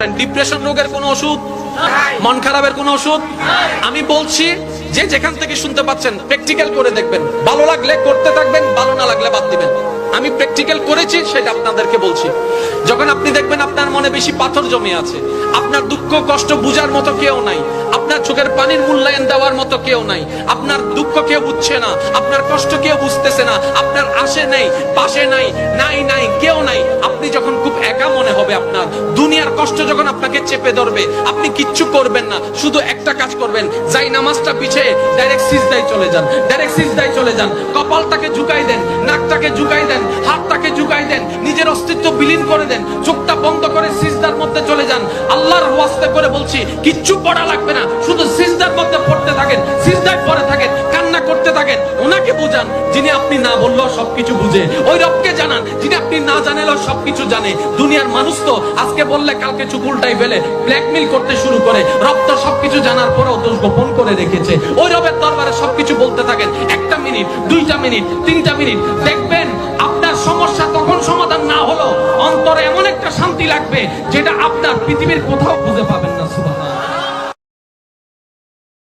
Depression রোগের কোনো ওষুধ, মন খারাপের কোনো ওষুধ আমি বলছি যে যেখান থেকে শুনতে পাচ্ছেন প্র্যাকটিক্যাল করে দেখবেন, ভালো লাগলে করতে থাকবেন, ভালো না লাগলে বাদ দিবেন। আমি প্র্যাকটিক্যাল করেছি সেটা আপনাদেরকে বলছি। যখন আপনি দেখবেন আপনার মনে বেশি পাথর জমে আছে, আপনার দুঃখ কষ্ট বুঝার মতো কেউ নাই, আপনার চোখের পানির মূল্যায়ন দেওয়ার মতো কেউ নাই, আপনার দুঃখ কেউ বুঝছে না, আপনার কষ্ট কেউ বুঝতেছে না, আপনার আশে নেই পাশে নাই নাই নাই কেউ নাই, আপনি যখন খুব একা মনে হবে, আপনার দুনিয়ার কষ্ট যখন আপনাকে চেপে ধরবে, আপনি কিচ্ছু করবেন না, শুধু একটা কাজ করবেন, যাই নামাজটা পিছিয়ে ডাইরেক্ট সিজদায় চলে যান, ডাইরেক্ট সিজদায় চলে যান, কপালটাকে ঝুঁকাই দেন, নাকটাকে ঝুঁকাই দেন, হাতটাকে ঝুঁকাই দেন, নিজের অস্তিত্ব বিলীন করে দেন, চোখটা বন্ধ করে সিজদার মধ্যে চলে যান। আল্লাহর ওয়াস্তে করে বলছি, কিচ্ছু পড়া লাগবে না, শুধু সিজদার মধ্যে পড়তে থাকেন, সিজদায় পড়ে থাকেন, কান্না করতে থাকেন। ওনাকে বুঝান যিনি আপনি না বললেও সবকিছু বুঝে, ওই রবকে জানান যিনি আপনি না জানালেও সবকিছু জানে। দুনিয়ার মানুষ তো আজকে বললে কালকে চুপ উল্টাই ফেলে, ব্ল্যাকমেইল করতে শুরু করে। রব তো সবকিছু জানার পরেও দোষ গোপন করে রেখেছে। ওই রবের দরবারে সবকিছু বলতে থাকেন, 1টা মিনিট 2টা মিনিট 3টা মিনিট, দেখবেন আপনার সমস্যা তখন সমাধান না হলো অন্তরে এমন একটা শান্তি লাগবে যেটা আপনার পৃথিবীর কোথাও খুঁজে পাবেন না। সুবহানাল্লাহ।